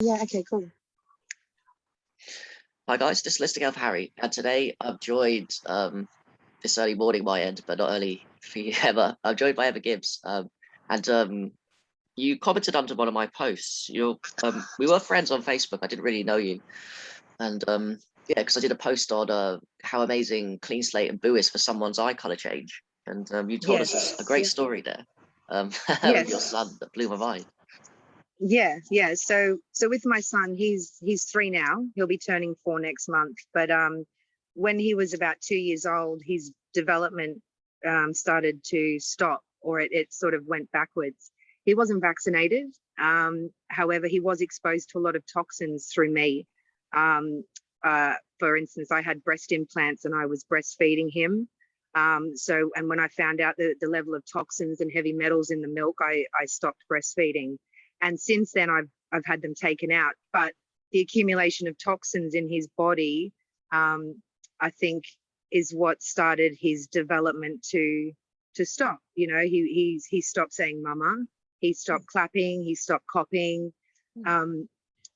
Yeah, okay, cool. Hi guys, this is Listing Elf Harry, and today I'm joined this early morning my end, but not early for you ever. I'm joined by Gibbs, and you commented under one of my posts. We were friends on Facebook. I didn't really know you, and yeah, because I did a post on how amazing Cleanslate and Boo is for someone's eye color change, and you told us a great story there with your son that blew my mind. Yeah. So with my son, he's 3 now. He'll be turning 4 next month. But when he was about 2 years old, his development started to stop, or it sort of went backwards. He wasn't vaccinated. However, he was exposed to a lot of toxins through me. For instance, I had breast implants and I was breastfeeding him. And when I found out the level of toxins and heavy metals in the milk, I stopped breastfeeding. And since then, I've had them taken out. But the accumulation of toxins in his body, I think, is what started his development to stop. You know, he stopped saying "mama," he stopped clapping, he stopped coughing,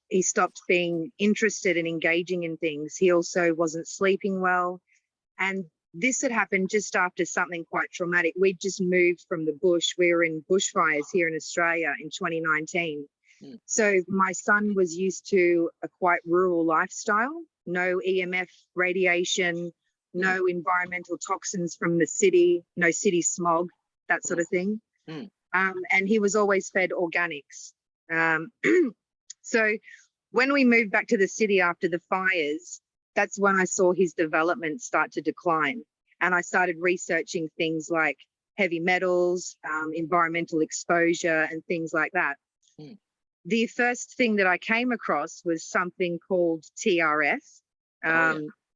he stopped being interested in engaging in things. He also wasn't sleeping well, and this had happened just after something quite traumatic. We'd just moved from the bush. We were in bushfires here in Australia in 2019. So my son was used to a quite rural lifestyle, no EMF radiation, no environmental toxins from the city, no city smog, that sort of thing. And he was always fed organics. So when we moved back to the city after the fires, that's when I saw his development start to decline. And I started researching things like heavy metals, environmental exposure, and things like that. The first thing that I came across was something called TRS,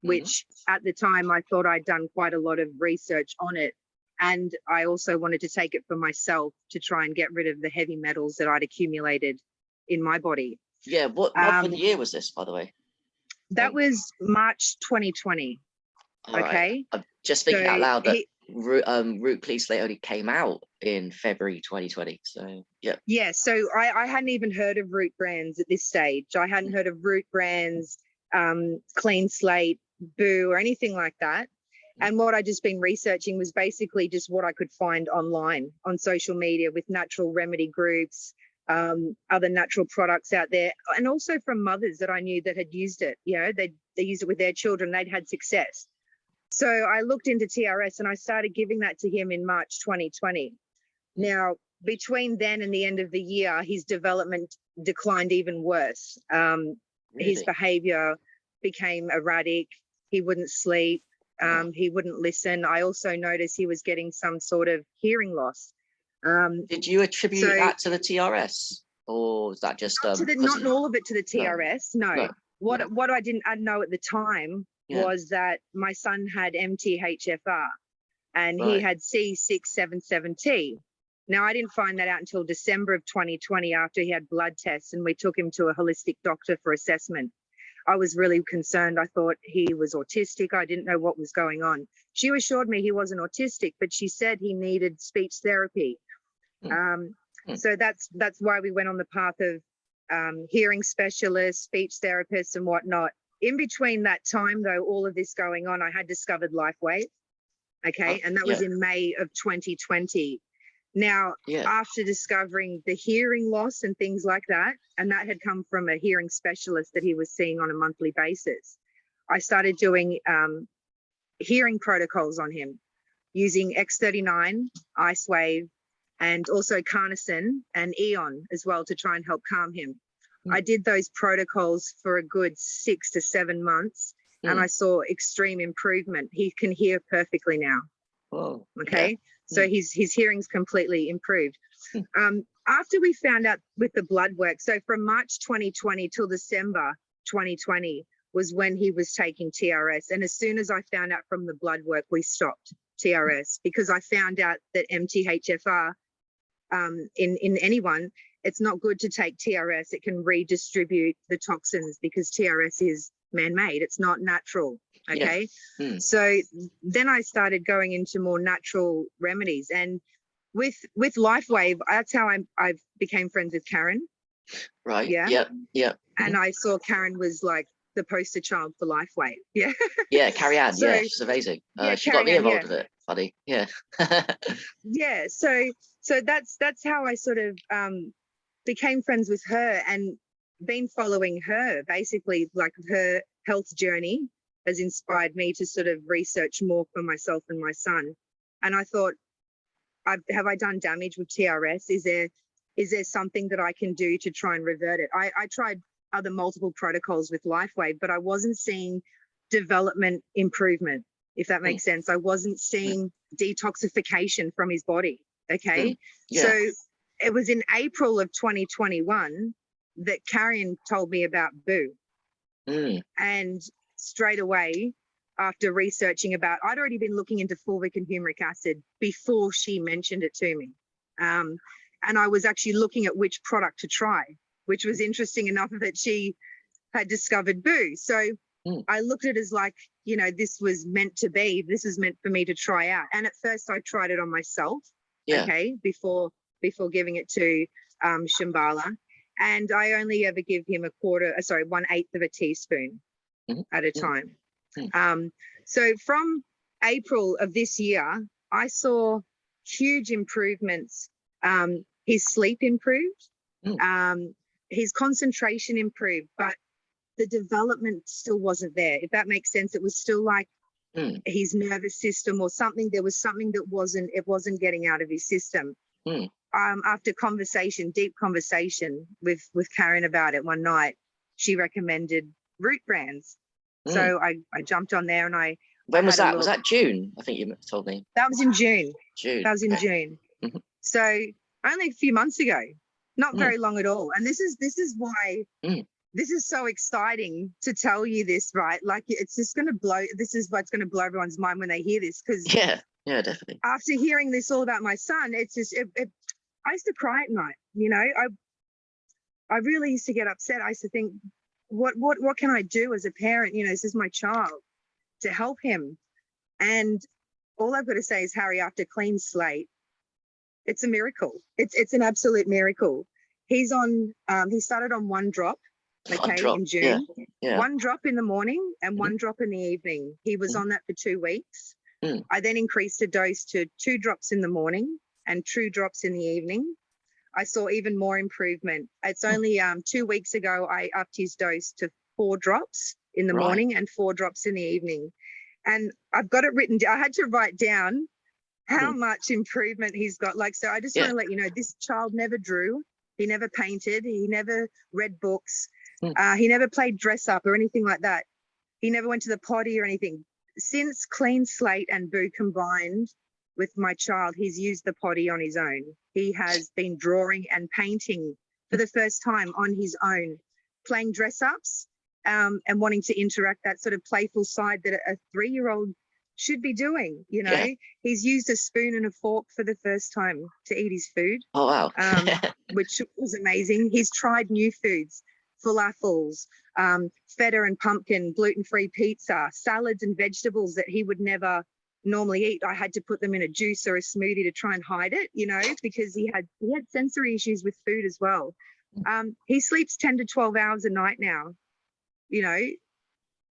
which at the time I thought I'd done quite a lot of research on it. And I also wanted to take it for myself to try and get rid of the heavy metals that I'd accumulated in my body. Yeah, what month of the year was this, by the way? That was March 2020. Okay. I'm just thinking out loud that Root Cleanslate only came out in February 2020. So yeah. So I hadn't even heard of Root brands at this stage. I hadn't heard of Root brands, Cleanslate, Boo, or anything like that. And what I'd just been researching was basically just what I could find online on social media with natural remedy groups, other natural products out there, and also from mothers that I knew that had used it. You know, they used it with their children, they'd had success. So I looked into TRS and I started giving that to him in March 2020. Now, between then and the end of the year, his development declined even worse. Really? His behavior became erratic. He wouldn't sleep. He wouldn't listen. I also noticed he was getting some sort of hearing loss. Did you attribute that to the TRS, or was that just not all of it to the TRS? No. What I didn't know at the time was that my son had MTHFR and he had C677T. Now, I didn't find that out until December of 2020 after he had blood tests and we took him to a holistic doctor for assessment. I was really concerned. I thought he was autistic. I didn't know what was going on. She assured me he wasn't autistic, but she said he needed speech therapy. So that's why we went on the path of hearing specialists, speech therapists, and whatnot. In between that time, though, all of this going on, I had discovered LifeWave. Okay, and that was in May of 2020. Now, after discovering the hearing loss and things like that, and that had come from a hearing specialist that he was seeing on a monthly basis, I started doing hearing protocols on him using X39, IceWave, and also Carnosine and Eon as well to try and help calm him. I did those protocols for a good 6 to 7 months and I saw extreme improvement. He can hear perfectly now. Whoa. Okay. So his hearing's completely improved. After we found out with the blood work, so from March 2020 till December 2020 was when he was taking TRS. And as soon as I found out from the blood work, we stopped TRS because I found out that MTHFR in anyone, it's not good to take TRS. It can redistribute the toxins because TRS is man-made. It's not natural. Okay. So then I started going into more natural remedies, and with LifeWave, that's how I became friends with Karen. Right. Yeah. Yeah. Yeah. And I saw Karen was like the poster child for LifeWave. Yeah. Yeah. Carrie Ann. So Yeah, she's amazing. yeah, She got Carrie me Ann, yeah. involved with it. Funny. Yeah. Yeah. So that's how I sort of became friends with her, and been following her, basically, like her health journey has inspired me to sort of research more for myself and my son. And I thought, have I done damage with TRS? Is there something that I can do to try and revert it? I tried other multiple protocols with LifeWave, but I wasn't seeing development improvement, if that makes sense. I wasn't seeing detoxification from his body. Okay. Yeah. So it was in April of 2021 that Karen told me about Boo. And straight away, after researching about, I'd already been looking into fulvic and humeric acid before she mentioned it to me. And I was actually looking at which product to try, which was interesting enough that she had discovered Boo. So I looked at it as like, you know, this was meant to be, this is meant for me to try out. And at first I tried it on myself, okay, before giving it to Shambhala. And I only ever give him 1/8 of a teaspoon at a time. So from April of this year, I saw huge improvements. His sleep improved, his concentration improved, but the development still wasn't there, if that makes sense. It was still like his nervous system or something. There was something that wasn't getting out of his system. After deep conversation with Karen about it one night, she recommended root brands. So I jumped on there and When was that? Was that June? I think you told me. That was in June. June. That was in June. So only a few months ago, not very long at all. And this is why this is so exciting to tell you this, right? Like, it's just going to blow. This is what's going to blow everyone's mind when they hear this, because yeah, definitely. After hearing this all about my son, it's just I used to cry at night. You know, I really used to get upset. I used to think, what can I do as a parent? You know, this is my child, to help him. And all I've got to say is, Harry, after Cleanslate, it's a miracle. It's an absolute miracle. He started on 1 drop, in June. Yeah. 1 drop in the morning and 1 drop in the evening. He was on that for 2 weeks. I then increased the dose to 2 drops in the morning and 2 drops in the evening. I saw even more improvement. It's only 2 weeks ago I upped his dose to 4 drops in the morning and 4 drops in the evening. And I've got it written down. I had to write down how much improvement he's got. Like, so I just want to let you know, this child never drew. He never painted. He never read books. He never played dress up or anything like that. He never went to the potty or anything. Since Cleanslate and Boo combined with my child, he's used the potty on his own. He has been drawing and painting for the first time on his own, playing dress ups and wanting to interact, that sort of playful side that a 3-year-old should be doing. You know, he's used a spoon and a fork for the first time to eat his food. Oh, wow. Which was amazing. He's tried new foods, falafels, feta and pumpkin, gluten-free pizza, salads and vegetables that he would never normally eat. I had to put them in a juice or a smoothie to try and hide it, you know, because he had sensory issues with food as well. He sleeps 10 to 12 hours a night now, you know,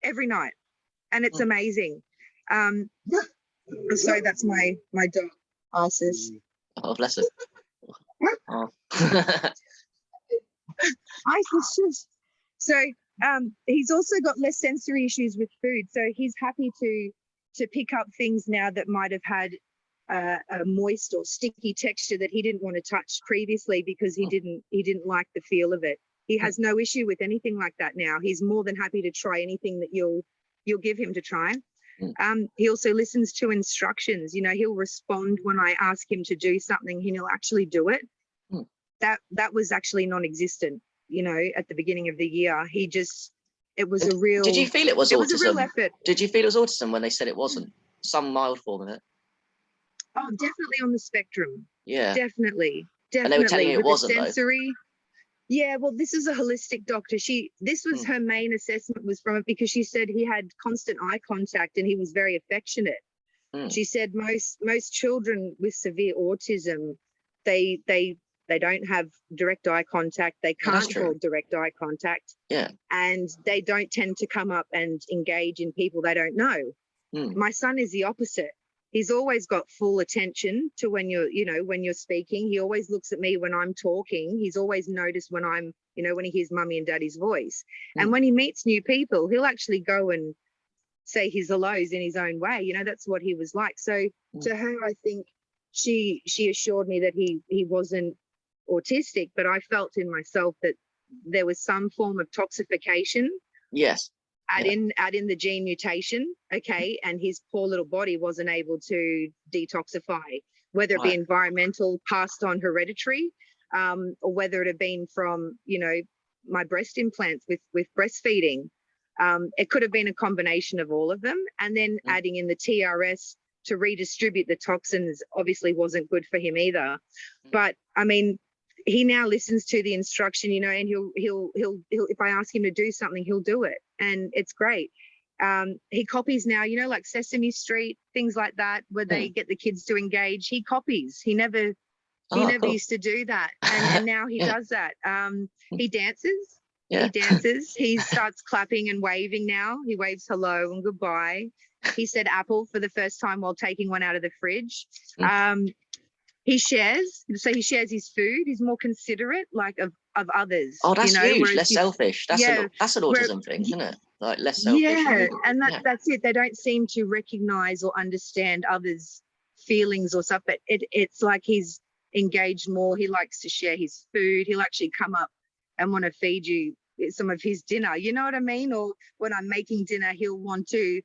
every night. And it's amazing. So that's my dog, Isis. Oh, bless her. Oh. Isis. So he's also got less sensory issues with food. So he's happy to pick up things now that might have had a moist or sticky texture that he didn't want to touch previously because he didn't like the feel of it. He has no issue with anything like that now. He's more than happy to try anything that you'll give him to try. He also listens to instructions. You know, he'll respond when I ask him to do something, and he'll actually do it. That was actually non-existent, you know, at the beginning of the year. It was a real... Did you feel it was autism? It was a real effort. Did you feel it was autism when they said it wasn't? Some mild form of it? Oh, definitely on the spectrum. Yeah. Definitely. And they were telling you it wasn't, sensory, yeah, well, this is a holistic doctor. This was her main assessment was from it, because she said he had constant eye contact and he was very affectionate. She said most children with severe autism, they They don't have direct eye contact. They Yeah, that's can't true. hold direct eye contact. Yeah. And they don't tend to come up and engage in people they don't know. My son is the opposite. He's always got full attention to when you're speaking. He always looks at me when I'm talking. He's always noticed when when he hears mummy and daddy's voice. And when he meets new people, he'll actually go and say his hellos in his own way. That's what he was like. So to her, I think she assured me that he wasn't autistic, but I felt in myself that there was some form of toxification. Yes. Add in the gene mutation, okay, and his poor little body wasn't able to detoxify, whether it be environmental, passed on, hereditary, or whether it had been from my breast implants with breastfeeding. It could have been a combination of all of them, and then adding in the TRS to redistribute the toxins obviously wasn't good for him either. But I mean, he now listens to the instruction, and he'll if I ask him to do something, he'll do it, and it's great. He copies now, like Sesame Street, things like that, where they get the kids to engage. He copies. He never Cool. used to do that, and now he does that. He dances. Yeah. He dances. He starts clapping and waving now. He waves hello and goodbye. He said apple for the first time while taking one out of the fridge. He shares, so he shares his food. He's more considerate, like of others. Oh, that's huge. Less selfish. That's an autism thing, isn't it? Like less selfish. Yeah, and that's it. They don't seem to recognize or understand others' feelings or stuff. But it's like he's engaged more. He likes to share his food. He'll actually come up and want to feed you some of his dinner. You know what I mean? Or when I'm making dinner, he'll want to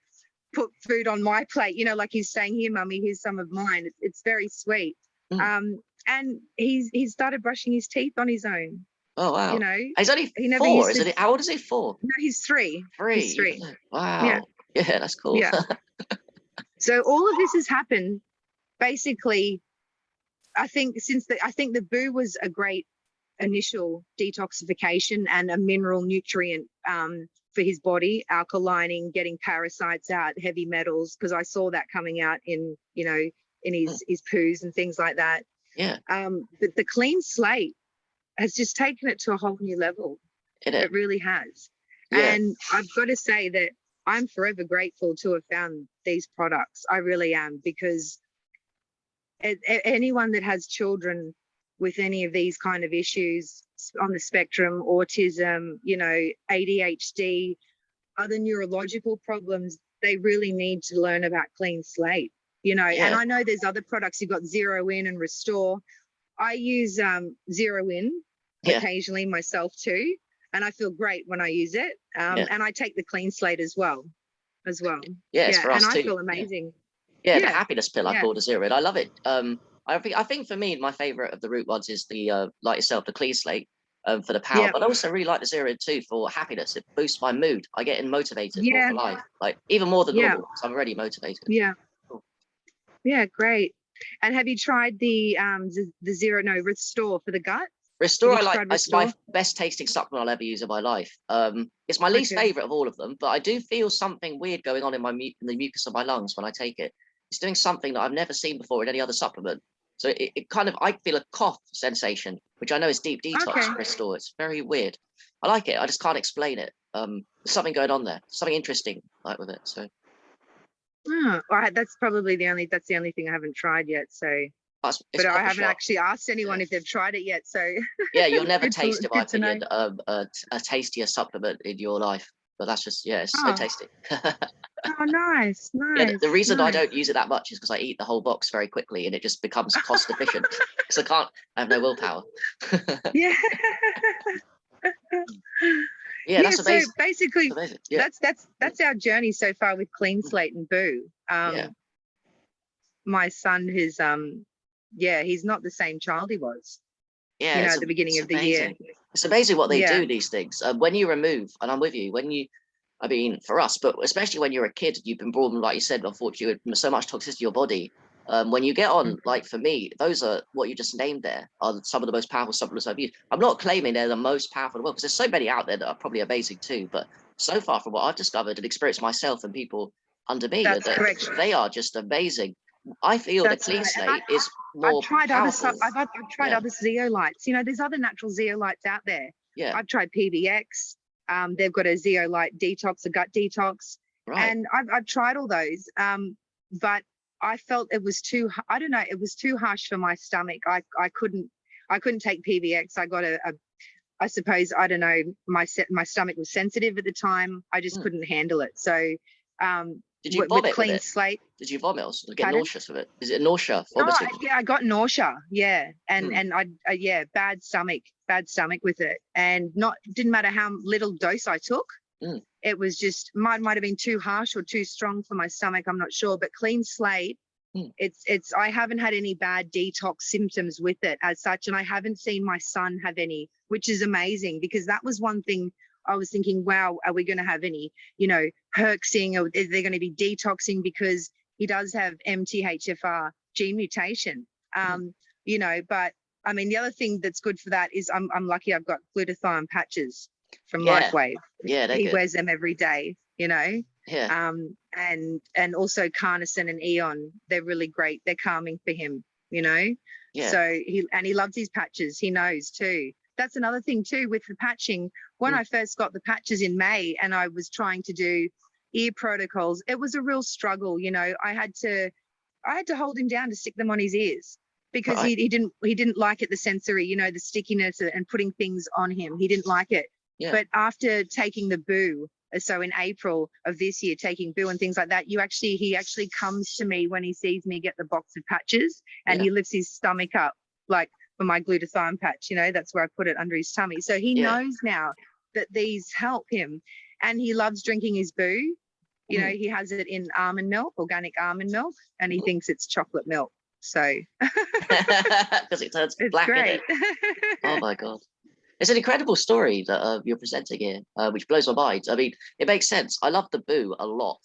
put food on my plate. Like he's saying, "Here, mummy, here's some of mine." It's very sweet. And he's started brushing his teeth on his own. Oh wow! He's only he never 4, used isn't it? How old is he? 4? No, he's 3. 3. He's 3. Wow. Yeah, that's cool. Yeah. So all of this has happened basically. I think the boo was a great initial detoxification and a mineral nutrient for his body, alkalining, getting parasites out, heavy metals, because I saw that coming out in his poos and things like that. Yeah. But the clean slate has just taken it to a whole new level. It really has. Yeah. And I've got to say that I'm forever grateful to have found these products. I really am, because anyone that has children with any of these kind of issues on the spectrum, autism, ADHD, other neurological problems, they really need to learn about Clean Slate. And I know there's other products. You've got Zero In and Restore. I use Zero In occasionally myself too, and I feel great when I use it. And I take the Clean Slate as well. Yeah, it's for us and too. I feel amazing. Yeah, the happiness pill I call the Zero In. I love it. I think for me, my favorite of the root ones is the like yourself, the Clean Slate. For the power, but I also really like the Zero In too for happiness. It boosts my mood. I get motivated more for life, like even more than normal, because I'm already motivated. Yeah, great. And have you tried the Restore for the gut? Restore, I like. It's my best tasting supplement I'll ever use in my life. It's my least favorite of all of them, but I do feel something weird going on in the mucus of my lungs when I take it. It's doing something that I've never seen before in any other supplement. So it kind of, I feel a cough sensation, which I know is deep detox Restore. It's very weird. I like it. I just can't explain it. There's something going on there. Something interesting like with it. So. All right, that's probably the only thing I haven't tried yet. So, but I haven't actually asked anyone if they've tried it yet. So yeah, you'll never taste, in my opinion, a tastier supplement in your life. But that's just it's so tasty. Oh, nice. Yeah, the reason I don't use it that much is because I eat the whole box very quickly, and it just becomes cost efficient because I have no willpower. Yeah. That's amazing. So basically, that's our journey so far with Clean Slate and Boo. My son is he's not the same child he was. At the beginning of the year. It's amazing what they do, these things. When you remove, and I'm with you, I mean, for us, but especially when you're a kid, you've been brought, like you said, unfortunately, with so much toxicity to your body. When you get on, like for me, those are what you just named there are some of the most powerful supplements I've used. I'm not claiming they're the most powerful in the world, because there's so many out there that are probably amazing too. But so far from what I've discovered and experienced myself and people under me, That's correct. They are just amazing. I feel the That's right. And Cleanslate is I've more tried powerful. I've tried Yeah, other zeolites. You know, there's other natural zeolites out there. yeah, I've tried PBX. They've got a zeolite detox, a gut detox, right. and I've tried all those. But I felt it was too. I don't know. It was too harsh for my stomach. I couldn't take PBX. I got I suppose, I don't know. My stomach was sensitive at the time. I just couldn't handle it. So Did you with vomit with it? Cleanslate. Did you vomit or get Pardon? nauseous with it? Is it nausea, No, vomiting? yeah, I got nausea. Yeah, and Mm. yeah, bad stomach with it, and not didn't matter how little dose I took. Mm. It was just might have been too harsh or too strong for my stomach. I'm not sure, but Cleanslate, it's I haven't had any bad detox symptoms with it as such, and I haven't seen my son have any, which is amazing, because that was one thing I was thinking, wow, are we going to have any, herxing, or is there going to be detoxing, because he does have MTHFR gene mutation. But I mean, the other thing that's good for that is I'm lucky I've got glutathione patches from Yeah, LifeWave. yeah, they're He good. wears them every day, Yeah, and also Carnison and Eon, they're really great. They're calming for him, yeah. So he loves his patches. He knows too. That's another thing too with the patching. When I first got the patches in May and I was trying to do ear protocols, it was a real struggle. I had to hold him down to stick them on his ears, because Right. he didn't like it, the sensory, the stickiness and putting things on him. He didn't like it. Yeah. But after taking the boo, so in April of this year, taking boo and things like that, he actually comes to me when he sees me get the box of patches, and he lifts his stomach up, like for my glutathione patch, that's where I put it under his tummy. So he knows now that these help him, and he loves drinking his boo. He has it in almond milk, organic almond milk, and he thinks it's chocolate milk. So Because it turns it's black in great. it. Oh my God. It's an incredible story that you're presenting here, which blows my mind. I mean, it makes sense. I love the boo a lot.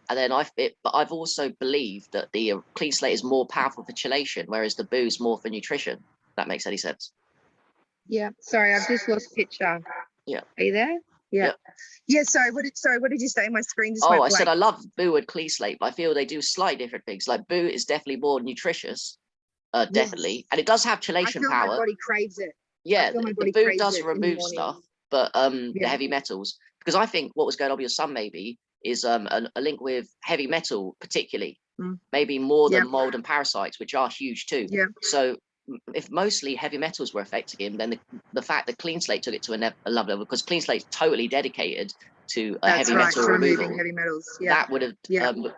And then but I've also believed that the Cleanslate is more powerful for chelation, whereas the boo is more for nutrition. If that makes any sense. Yeah. Sorry, I've just lost picture. Yeah. Are you there? Yeah. Yeah. Sorry, what did you say? My screen just went I said blank. I love boo and Cleanslate, but I feel they do slightly different things. Like boo is definitely more nutritious, definitely, Yes. and it does have I chelation feel my power. body craves it. I Yeah, feel my the body boo craves does it in the remove stuff, morning. but the Yeah. heavy metals, because I think what was going on with your son maybe is a link with heavy metal, particularly, maybe more than mold and parasites, which are huge too. Yeah. So if mostly heavy metals were affecting him, then the fact that Cleanslate took it to a level, because Cleanslate's totally dedicated to That's heavy right, metal to removing removal. heavy metals. Yeah. That would have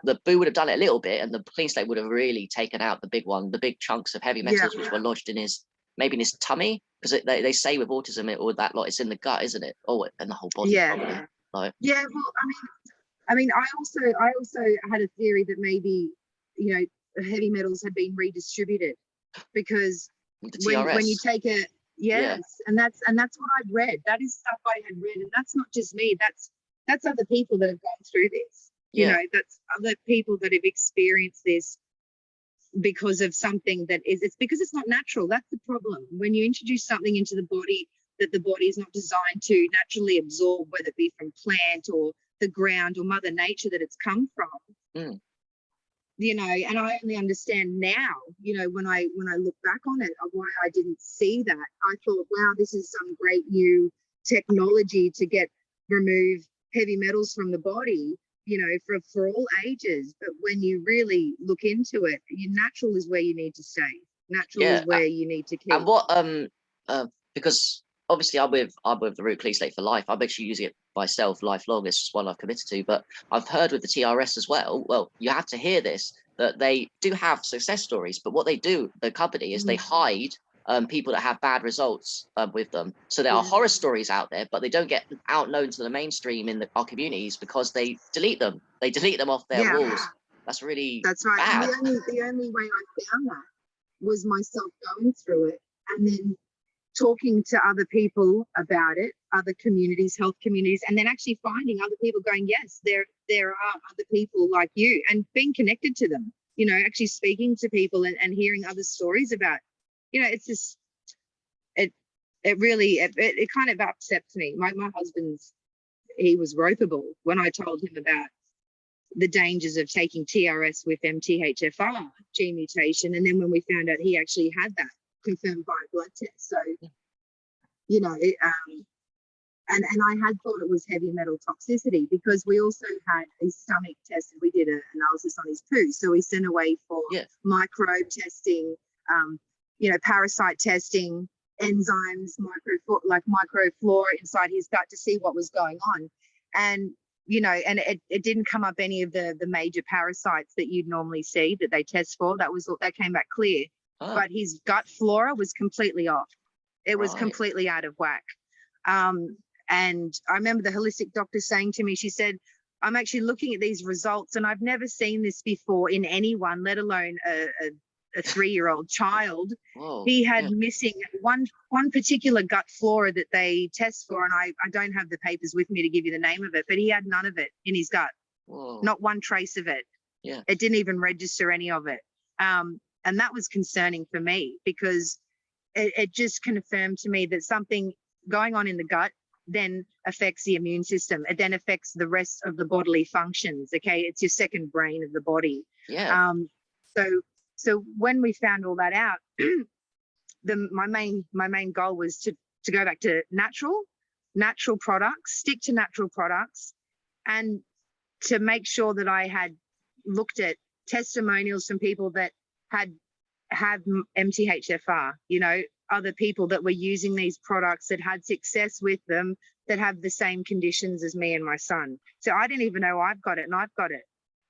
the boo would have done it a little bit, and the Cleanslate would have really taken out the big chunks of heavy metals which were lodged in his tummy, because they say with autism or that lot, it's in the gut, isn't it? Oh, and the whole body. Yeah. Probably. Like, Yeah. Well, I mean, I also had a theory that maybe, heavy metals had been redistributed, because the when you TRS. take it, and that's what I'd read. That is stuff I had read, and that's not just me. That's other people that have gone through this. That's other people that have experienced this because of something it's because it's not natural. That's the problem. When you introduce something into the body that the body is not designed to naturally absorb, whether it be from plant or the ground or Mother Nature that it's come from, and I only understand now, when I look back on it, of why I didn't see that. I thought, wow, this is some great new technology to remove heavy metals from the body, for all ages. But when you really look into it, natural is where you need to stay. Natural is where you need to keep. And what because obviously I'm with the root Cleanslate for life. I'm actually using it myself lifelong. It's just one I've committed to. But I've heard with the TRS as well. Well, you have to hear this, that they do have success stories, but what they do, the company, is they hide people that have bad results with them. So there are horror stories out there, but they don't get out known to the mainstream in our communities because they delete them. They delete them off their walls. That's right. Bad. And the only way I found that was myself going through it, and then talking to other people about it, other communities, health communities, and then actually finding other people going, yes, there are other people like you, and being connected to them, actually speaking to people and hearing other stories about, it's just, it really, it kind of upsets me. My husband's, he was ropeable when I told him about the dangers of taking TRS with MTHFR gene mutation. And then when we found out he actually had that confirmed by a blood test. So, you know, and I had thought it was heavy metal toxicity, because we also had a stomach test. We did an analysis on his poo. So we sent away for microbe testing, you know, parasite testing, enzymes, microflora inside his gut to see what was going on. And, you know, and it didn't come up any of the major parasites that you'd normally see that they test for. That came back clear. Oh. But his gut flora was completely off. It was completely out of whack. And I remember the holistic doctor saying to me, she said, I'm actually looking at these results and I've never seen this before in anyone, let alone a 3-year-old child. Whoa, he had missing one particular gut flora that they test for, and I don't have the papers with me to give you the name of it, but he had none of it in his gut. Whoa. Not one trace of it. Yeah. It didn't even register any of it. And that was concerning for me, because it just confirmed to me that something going on in the gut then affects the immune system. It then affects the rest of the bodily functions. Okay, it's your second brain of the body. Yeah. So when we found all that out, my main goal was to go back to natural products, stick to natural products, and to make sure that I had looked at testimonials from people that had MTHFR, you know, other people that were using these products that had success with them, that have the same conditions as me and my son. So I didn't even know I've got it, and I've got it,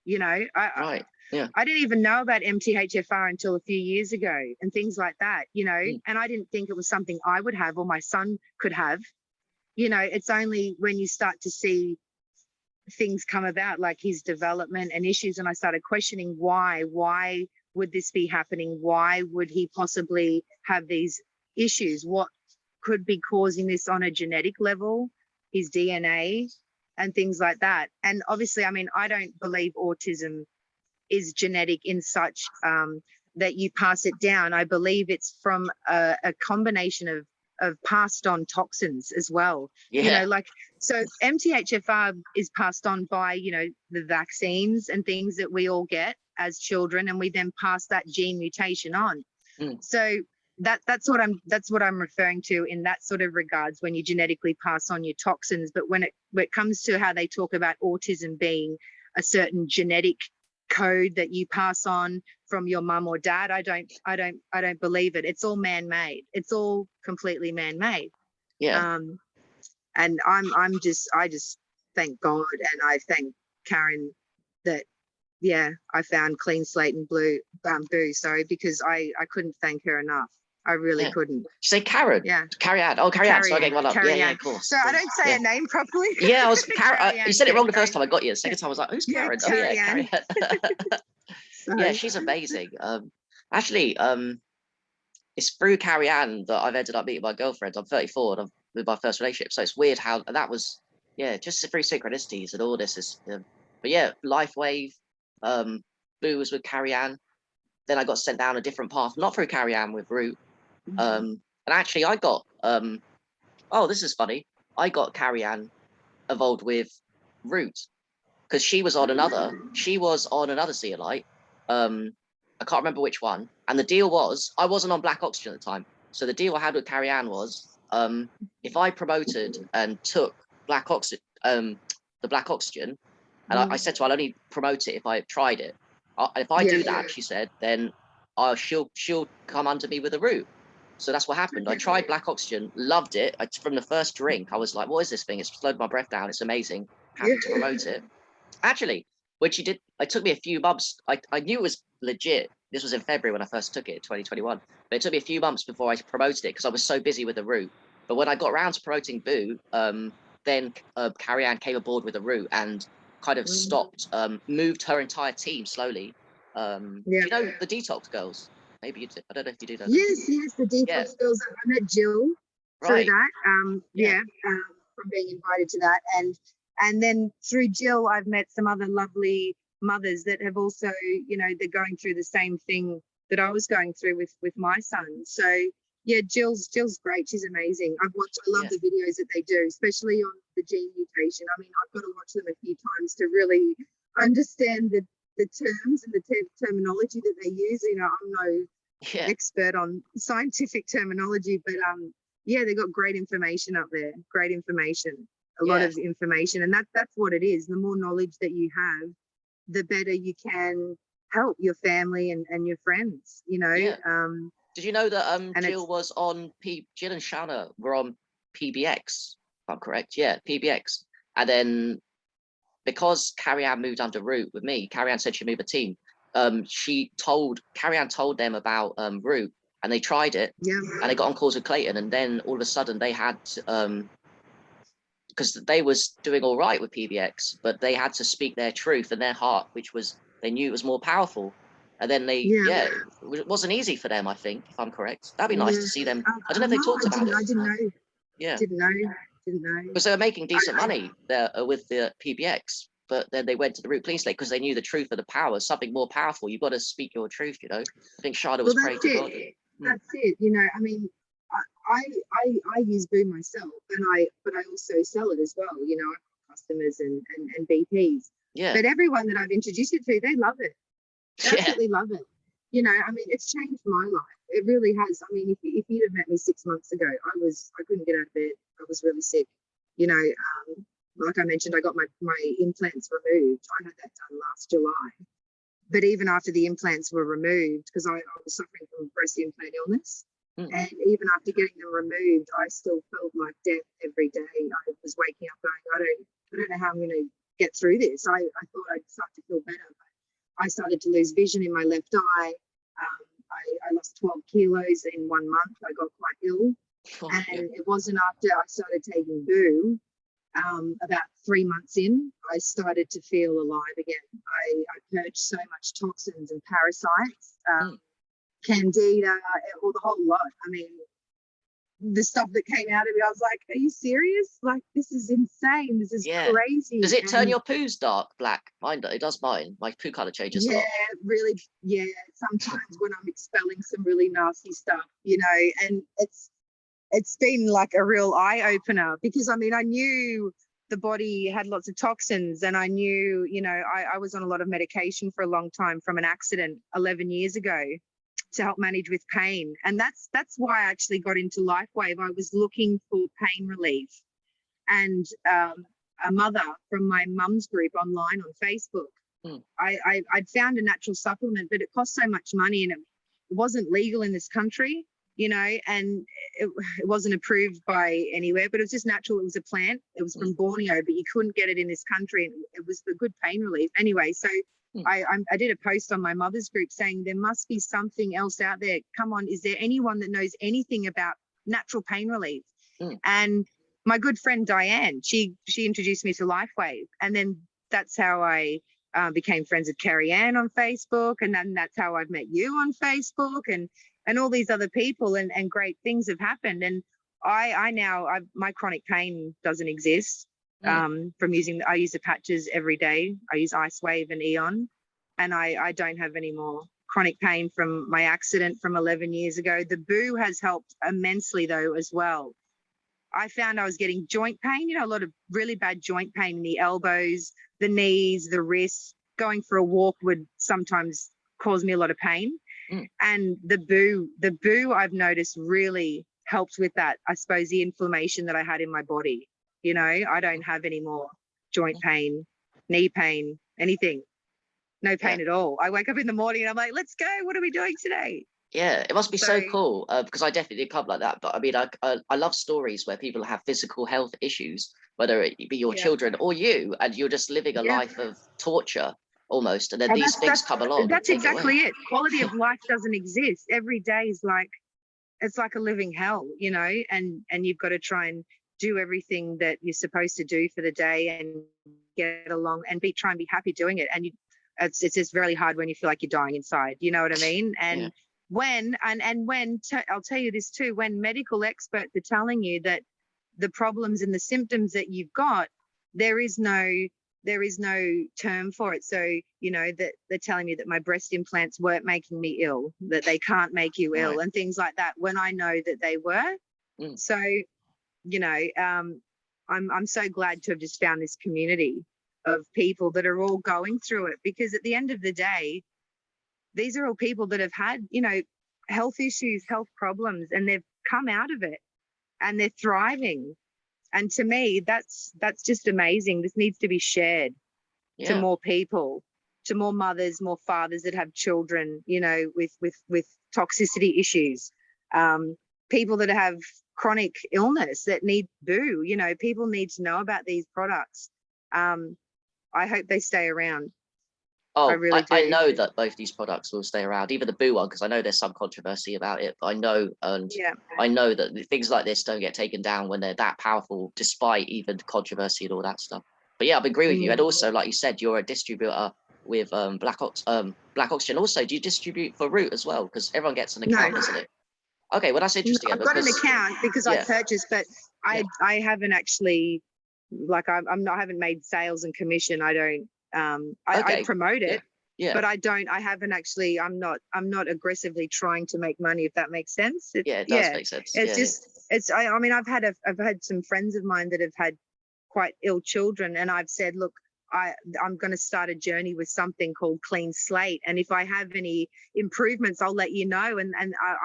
you know. I didn't even know about MTHFR until a few years ago, and things like that, you know. And I didn't think it was something I would have or my son could have. You know, it's only when you start to see things come about, like his development and issues, and I started questioning why would this be happening? Why would he possibly have these issues? What could be causing this on a genetic level, his DNA and things like that? And obviously, I mean, I don't believe autism is genetic in such that you pass it down. I believe it's from a combination of passed on toxins as well. Yeah. You know, like, so MTHFR is passed on by, you know, the vaccines and things that we all get as children, and we then pass that gene mutation on. So that's what I'm referring to in that sort of regards, when you genetically pass on your toxins. But when it comes to how they talk about autism being a certain genetic code that you pass on from your mum or dad, I don't believe it. It's all man-made. It's all completely man-made. Yeah. And I just thank God, and I thank Karen that, yeah, I found Cleanslate and Boo, because I couldn't thank her enough. I really couldn't. Say Karen. Yeah. Carrie Ann. Oh, Carrie Ann. So I get one up. Yeah, of course. So I don't say her name properly. Yeah, I was you said it wrong the first time. I got you. The second time I was like, who's Karen? Oh yeah, Carrie Ann. Yeah, she's amazing. Actually, it's through Carrie Ann that I've ended up meeting my girlfriend. I'm 34 and I'm with my first relationship. So it's weird how that was, just through synchronicities and all this is. But yeah, LifeWave. Boo was with Carrie Ann. Then I got sent down a different path, not through Carrie Ann, with Root. And actually I got this is funny. I got Carrie Ann involved with Root because she was on another zeolite. I can't remember which one. And the deal was, I wasn't on black oxygen at the time. So the deal I had with Carrie Ann was, if I promoted and took black oxygen, the black oxygen, and I said to her, I'll only promote it if I tried it. If I do that, she said, then she'll come under me with a Root. So that's what happened. I tried black oxygen, loved it. From the first drink, I was like, what is this thing? It's slowed my breath down. It's amazing. Happy to promote it. Actually, when she did, it took me a few months. I knew it was legit. This was in February when I first took it, 2021. But it took me a few months before I promoted it because I was so busy with the Root. But when I got around to promoting Boo, then Carrie Ann came aboard with the Root and kind of stopped, moved her entire team slowly. Do you know the Detox Girls? Maybe you do. I don't know if you do that. Yes, the Detox Girls. I met Jill through that. From being invited to that, and then through Jill, I've met some other lovely mothers that have also, they're going through the same thing that I was going through with my son. So yeah, Jill's great. She's amazing. I love the videos that they do, especially on the gene mutation. I mean, I've got to watch them a few times to really understand the terms and the terminology that they use. You know, I'm no expert on scientific terminology, but yeah, they've got great information up there. Great information, a lot of information, and that's what it is. The more knowledge that you have, the better you can help your family and your friends. You know. Yeah. Did you know that Jill and Shanna were on PBX? If I'm correct, yeah, PBX, and then because Carrie Ann moved under Root with me, Carrie Ann said she'd move a team. Carrie Ann told them about Root, and they tried it, and they got on calls with Clayton, and then all of a sudden they had because they was doing all right with PBX, but they had to speak their truth and their heart, which was they knew it was more powerful. And then it wasn't easy for them, I think, if I'm correct. That'd be nice to see them. I don't know if they talked about it. I didn't know. Yeah. Didn't know. Because they were making decent money there with the PBX, but then they went to the Root Cleanslate because they knew the truth of the power, something more powerful. You've got to speak your truth, you know. I think Shada was praying to God. That's it. You know, I mean, I use Boo myself, but I also sell it as well. You know, I've got customers and BPs. Yeah. But everyone that I've introduced it to, they love it. They absolutely love it. You know, I mean, it's changed my life. It really has. I mean, if you'd have met me 6 months ago, I couldn't get out of bed. I was really sick. You know, like I mentioned, I got my implants removed. I had that done last July. But even after the implants were removed, because I was suffering from breast implant illness, and even after getting them removed, I still felt like death every day. I was waking up going, I don't know how I'm going to get through this. I thought I'd start to feel better, but I started to lose vision in my left eye. I lost 12 kilos in 1 month. I got quite ill. And it wasn't after I started taking Boo, about 3 months in, I started to feel alive again. I purged so much toxins and parasites, candida, or the whole lot. I mean, the stuff that came out of me, I was like, are you serious? Like, this is insane. This is crazy. Does it turn your poos dark black? Mine, it does mine. My poo color changes a lot. Really. Yeah, sometimes when I'm expelling some really nasty stuff, you know, and it's been like a real eye-opener, because I mean, I knew the body had lots of toxins, and I knew, you know, I was on a lot of medication for a long time from an accident 11 years ago to help manage with pain. And that's why I actually got into LifeWave. I was looking for pain relief, and a mother from my mum's group online on Facebook, I'd found a natural supplement, but it cost so much money, and it wasn't legal in this country, you know, and it wasn't approved by anywhere, but it was just natural. It was a plant. It was from Borneo, but you couldn't get it in this country. And it was for good pain relief. Anyway, so I did a post on my mother's group saying there must be something else out there. Come on, is there anyone that knows anything about natural pain relief? And my good friend Diane, she introduced me to LifeWave, and then that's how I became friends with Carrie Ann on Facebook, and then that's how I've met you on Facebook, and all these other people, and great things have happened. And I now my chronic pain doesn't exist from using. I use the patches every day. I use Ice Wave and Eon, and I don't have any more chronic pain from my accident from 11 years ago. The Boo has helped immensely though as well. I found I was getting joint pain, you know, a lot of really bad joint pain in the elbows, the knees, the wrists. Going for a walk would sometimes cause me a lot of pain. And the Boo I've noticed really helped with that. I suppose the inflammation that I had in my body, you know, I don't have any more joint pain, knee pain, anything. No pain at all. I wake up in the morning and I'm like, let's go. What are we doing today? Yeah, it must be so cool, because I definitely did come like that. But I mean, I love stories where people have physical health issues, whether it be your children or you, and you're just living a life of torture almost, and then these things come along. That's exactly it. Quality of life doesn't exist. Every day is like, it's like a living hell, you know, and you've got to try and do everything that you're supposed to do for the day and get along and try and be happy doing it. And it's just really hard when you feel like you're dying inside, you know what I mean? And when I'll tell you this too, when medical experts are telling you that the problems and the symptoms that you've got, there is no term for it. So, you know, that they're telling me that my breast implants weren't making me ill, that they can't make you ill, and things like that, when I know that they were. So, you know, I'm so glad to have just found this community of people that are all going through it, because at the end of the day, these are all people that have had, you know, health issues, health problems, and they've come out of it and they're thriving. And to me, that's just amazing. This needs to be shared to more people, to more mothers, more fathers that have children, you know, with toxicity issues, people that have chronic illness that need boo. You know, people need to know about these products. I hope they stay around. Oh, I really do. I know that both these products will stay around, even the boo one, because I know there's some controversy about it. But I know, and I know that things like this don't get taken down when they're that powerful, despite even controversy and all that stuff. But yeah, I agree with you. And also, like you said, you're a distributor with Black Oxygen. Also, do you distribute for Root as well? Because everyone gets an account, doesn't it? Okay, well that's interesting. I've got an account because I purchased, but I haven't actually, like, I haven't made sales and commission. I don't. I promote it, but I haven't actually. I'm not aggressively trying to make money, if that makes sense. It does make sense. It's I mean, I've had some friends of mine that have had quite ill children, and I've said, look, I'm going to start a journey with something called Cleanslate, and if I have any improvements, I'll let you know. And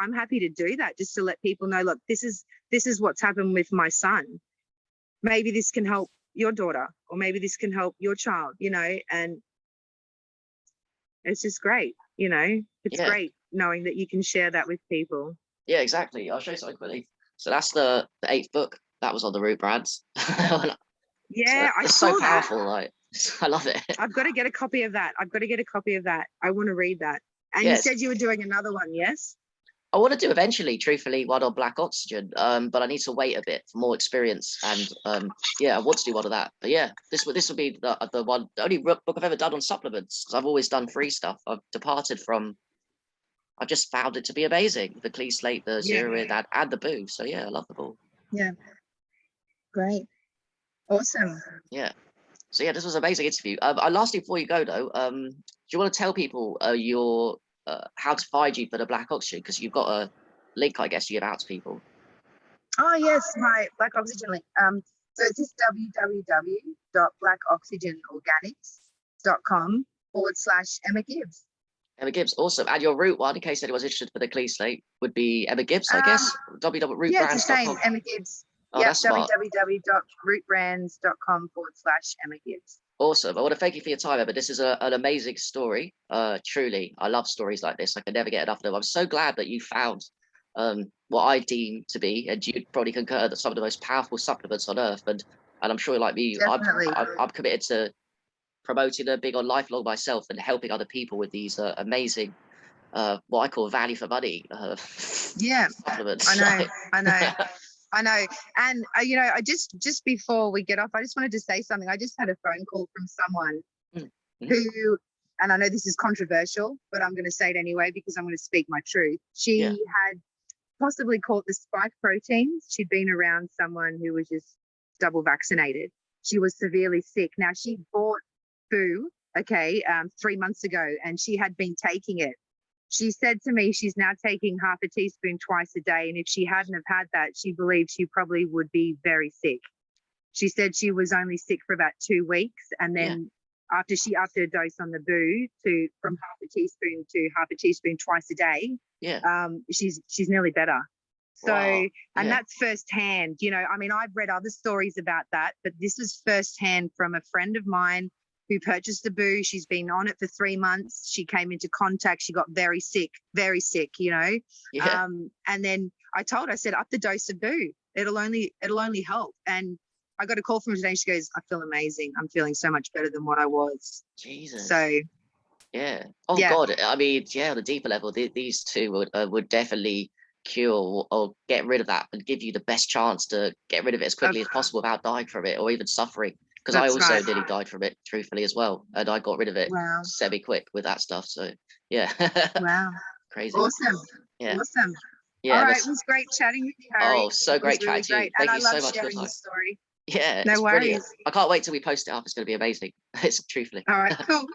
I'm happy to do that, just to let people know, look, this is what's happened with my son. Maybe this can help your daughter, or maybe this can help your child, you know. And it's just great, you know. It's great knowing that you can share that with people. Yeah, exactly. I'll show you something quickly. So that's the 8th book that was on the Root brands. Yeah, so it's so powerful. Like, I love it. I've got to get a copy of that. I want to read that. And you said you were doing another one, yes? I want to do eventually, truthfully, one on Black Oxygen, but I need to wait a bit for more experience. And I want to do one of that. But yeah, this will be the one, the only book I've ever done on supplements, because I've always done free stuff. I've just found it to be amazing. The Cleanslate, the Zero, and the Boo. So yeah, I love them all. Yeah. Great. Awesome. Yeah. So yeah, this was an amazing interview. Lastly, before you go though, do you want to tell people your how to find you for the Black Oxygen, because you've got a link, I guess, you give out to people. Oh yes, my Black Oxygen link. So it's just www.blackoxygenorganics.com/Emma Gibbs. Emma Gibbs, awesome. And your Root one, in case anyone's interested for the Cleanslate, would be Emma Gibbs, I guess. www.rootbrands.com. Yeah, it's the same, Emma Gibbs. Oh, that's smart. www.rootbrands.com/Emma Gibbs. Awesome. I want to thank you for your time, Emma. This is an amazing story. Truly, I love stories like this. I can never get enough of them. I'm so glad that you found what I deem to be, and you'd probably concur, that some of the most powerful supplements on earth. And I'm sure, like me, I'm committed to promoting them, being on lifelong myself, and helping other people with these amazing, what I call value for money supplements. I know. I know. And, you know, I just before we get off, I just wanted to say something. I just had a phone call from someone who, and I know this is controversial, but I'm going to say it anyway, because I'm going to speak my truth. She had possibly caught the spike proteins. She'd been around someone who was just double vaccinated. She was severely sick. Now, she bought Boo, 3 months ago, and she had been taking it. She said to me she's now taking half a teaspoon twice a day, and if she hadn't have had that, she believed she probably would be very sick. She said she was only sick for about 2 weeks, and then after she upped her dose on the Boo from half a teaspoon to half a teaspoon twice a day, she's nearly better. So, and that's firsthand. You know, I mean, I've read other stories about that, but this is firsthand from a friend of mine who purchased the Boo. She's been on it for 3 months. She came into contact. She got very sick, you know. And then I said, up the dose of Boo. It'll only help. And I got a call from her today. And she goes, I feel amazing. I'm feeling so much better than what I was. Jesus. So. Yeah. Oh God. I mean, on a deeper level, these two would definitely cure or get rid of that, and give you the best chance to get rid of it as quickly as possible without dying from it or even suffering. Because I also nearly died from it, truthfully, as well. And I got rid of it semi-quick with that stuff. So, yeah. Wow. Crazy. Awesome. Yeah. Awesome. Yeah. All right. It was great chatting with you, Harry. Oh, so great chatting to you. Thank you so much for your time. Story. Yeah. No worries. Brilliant. I can't wait till we post it up. It's going to be amazing. It's truthfully. All right. Cool.